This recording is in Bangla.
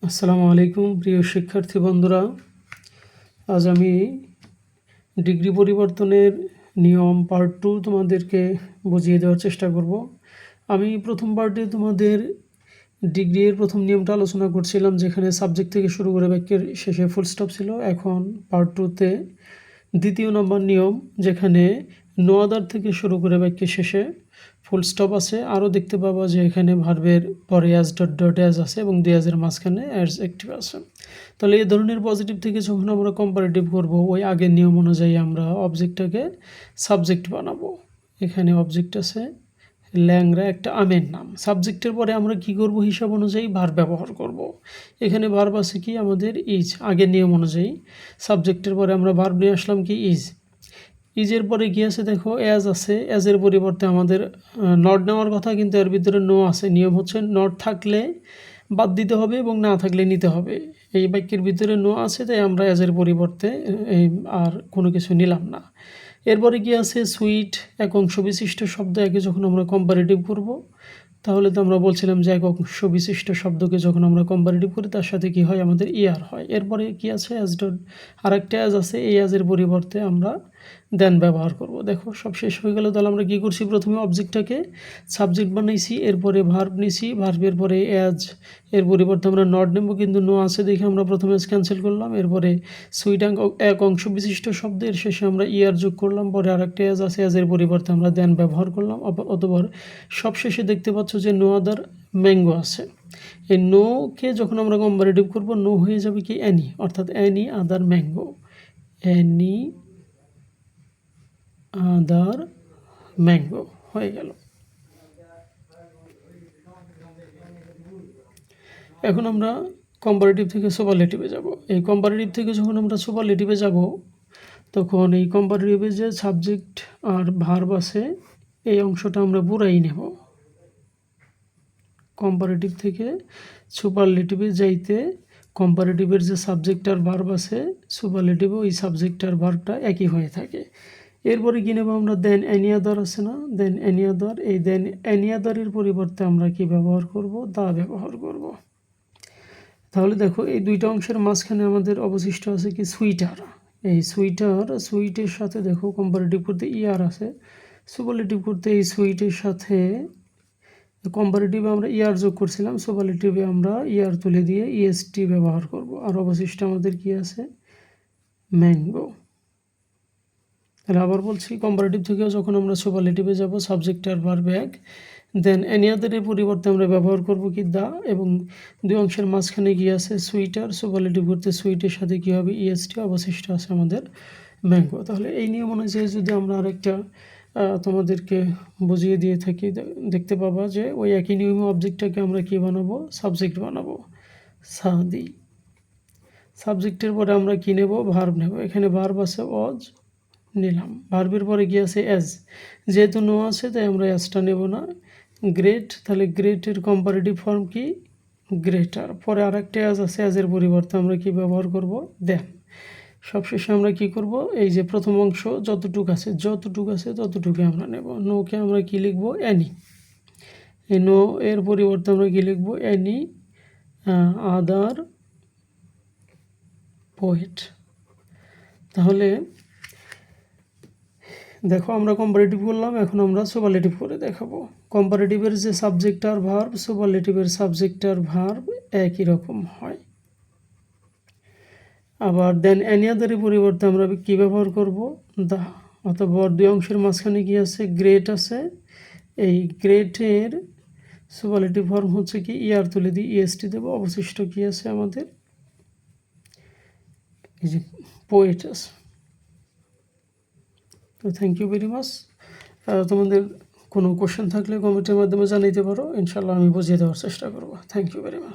আসসালামু আলাইকুম প্রিয় শিক্ষার্থী বন্ধুরা, আজ আমি ডিগ্রি পরিবর্তনের নিয়ম পার্ট 2 তোমাদেরকে বুঝিয়ে দেওয়ার চেষ্টা করব। আমি প্রথম পার্টে তোমাদের ডিগ্রির প্রথম নিয়মটা আলোচনা করছিলাম, যেখানে সাবজেক্ট থেকে শুরু করে বাক্যের শেষে ফুল স্টপ ছিল। এখন পার্ট 2তে দ্বিতীয় নম্বর নিয়ম, যেখানে নো আদার থেকে শুরু করে বাক্যের শেষে ফুল স্টপ আছে। আরও দেখতে পাবো যে এখানে ভার্বের পরে অ্যাজ ডট ডট অ্যাজ আছে এবং দুই অ্যাজের মাঝখানে অ্যাজ অ্যাক্টিভ আছে। তাহলে এই ধরনের পজিটিভ থেকে যখন আমরা কম্পারেটিভ করব, ওই আগের নিয়ম অনুযায়ী আমরা অবজেক্টটাকে সাবজেক্ট বানাবো। এখানে অবজেক্ট আছে ল্যাংরা, একটা আমের নাম। সাবজেক্টের পরে আমরা কি করব, হিসাব অনুযায়ী ভার্ব ব্যবহার করব। এখানে ভার্ব আছে কি আমাদের ইজ, আগের নিয়ম অনুযায়ী সাবজেক্টের পরে আমরা ভার্ব নিয়ে আসলাম কি ইজ। ইজের পরে কি আছে দেখো, অ্যাজ আছে। অ্যাজের পরিবর্তে আমাদের নট নেওয়ার কথা, কিন্তু এর ভিতরে নো আছে। নিয়ম হচ্ছে নট থাকলে বাদ দিতে হবে এবং না থাকলে নিতে হবে। এই বাক্যের ভিতরে নো আছে, তাই আমরা অ্যাজের পরিবর্তে আর কোনো কিছু নিলাম না। এরপরে কি আছে, সুইট, এক অংশ বিশিষ্ট শব্দ। একে যখন আমরা কম্পারেটিভ করব, তাহলে তো আমরা বলছিলাম যে এক অংশ বিশিষ্ট শব্দকে যখন আমরা কম্পারেটিভ করি, তার সাথে কি হয়, আমাদের ইয়ার হয়। এরপরে কি আছে, অ্যাজ ডট, আরেকটা অ্যাজ আছে। এই অ্যাজের পরিবর্তে আমরা দেন ব্যবহার করব। দেখো সব শেষ হয়ে গেল। তাহলে আমরা কি করছি, প্রথমে অবজেক্টটাকে সাবজেক্ট বানাইছি, এরপরে ভার্ব নিছি, ভার্বের পরে অ্যাজ, এর পরিবর্তে আমরা নট নেব, কিন্তু নো আছে দেখে আমরা প্রথমে ক্যান্সেল করলাম। এরপরে সুইট, এক অংশ বিশিষ্ট শব্দের শেষে আমরা ইয়ার যোগ করলাম, পরে আরেকটা অ্যাজ আছে, অ্যাজের পরিবর্তে আমরা দেন ব্যবহার করলাম। অতঃপর সব শেষে দেখতে পাচ্ছ যে নো আদার ম্যাঙ্গো আছে। এই নোকে যখন আমরা কম্পারেটিভ করব, নো হয়ে যাবে কি অ্যানি, অর্থাৎ any other mango, any other mango হয়ে গেল। এখন আমরা কম্পারেটিভ থেকে সুপারলেটিভে যাব। এই কম্পারেটিভ থেকে যখন আমরা সুপারলেটিভে যাব, তখন এই কম্পারেটিভে যে সাবজেক্ট আর ভার্ব আছে, এই অংশটা আমরা পুরাই নেব। কম্পারেটিভ থেকে সুপারলেটিভে যাইতে কম্পারেটিভের যে সাবজেক্ট আর ভার্ব আছে, সুপারলেটিভে ওই সাবজেক্ট আর ভার্বটা একই হয়ে থাকে। এরপরে কি নেব আমরা, দেন এনি আদার আছে না, দেন এনি আদার। এই দেন এনি আদারের পরিবর্তে আমরা কি ব্যবহার করব, দা ব্যবহার করব। তাহলে দেখো এই দুইটা অংশের মাঝখানে আমাদের অবশিষ্ট আছে কি, সুইটার। এই সুইটের সাথে দেখো কম্পারেটিভ করতে ইয়ার আছে, সুপারলেটিভ করতে এই সুইটের সাথে কম্পারেটিভে আমরা ইয়ার যোগ করছিলাম, সুপারলেটিভে আমরা ইয়ার তুলে দিয়ে ইএসটি ব্যবহার করব। আর অবশিষ্ট আমাদের কি আছে, ম্যাঙ্গো। তাহলে আবার বলছি, কম্পারেটিভ থেকেও যখন আমরা সুপারলেটিভে যাব, সাবজেক্ট আর ভার্ব এক, দেন এনি আদারের পরিবর্তে আমরা ব্যবহার করব কি, দা, এবং দুই অংশের মাঝখানে কি আছে, সুইটার। সুপারলেটিভ করতে সুইটের সাথে কি হবে, ইএসটি। অবশিষ্ট আছে আমাদের ম্যাঙ্গো। তাহলে এই নিয়ম অনুযায়ী যদি আমরা আরেকটা তোমাদেরকে বুঝিয়ে দিয়ে থাকি, দেখতে পাবা যে ওই একই নিয়মে অবজেক্টটাকে আমরা কি বানাবো, সাবজেক্ট বানাবো, সাদি। সাবজেক্টের পরে আমরা কি নেব, ভার্ব নেব। এখানে ভার্ব আছে অজ, নিলাম। ভার্বের পরে কি আছে, অ্যাজ। যেহেতু নো আছে, তাই আমরা অ্যাজটা নেব না। গ্রেট, তাহলে গ্রেটের কম্পারেটিভ ফর্ম কি, গ্রেটার। পরে আরেকটা অ্যাজ আছে, অ্যাজের পরিবর্তে আমরা কি ব্যবহার করব, দেন। সবশেষে আমরা কি করব, এই যে প্রথম অংশ যতটুকু আছে ততটুকু আমরা নেব। নোকে আমরা কি লিখব, অ্যানি। এই নো এর পরিবর্তে আমরা কি লিখব, অ্যানি আদার পোয়েট। তাহলে দেখো আমরা কম্পারেটিভ করলাম, এখন আমরা সুপারলেটিভ করে দেখাবো। কম্পারেটিভের যে সাবজেক্ট আর ভার্ব, সুপারলেটিভের সাবজেক্ট আর ভার্ব একই রকম হয়। আবার দেন এনি আদারের পরিবর্তে আমরা কি ব্যবহার করব, দা। অথবা দুই অংশের মাঝখানে কি আছে, গ্রেট আছে। এই গ্রেটের সুপারলেটিভ ফর্ম হচ্ছে কি, ইয়ার তুলে দিই, ইএসটি দেবো। অবশিষ্ট কি আছে আমাদের, এই যে পোয়েট আছে। তো থ্যাংক ইউ ভেরি মাচ। তোমাদের কোনো কোশ্চেন থাকলে কমেন্টের মাধ্যমে জানাইতে পারো, ইনশাল্লাহ আমি বুঝিয়ে দেওয়ার চেষ্টা করব। Thank you very much.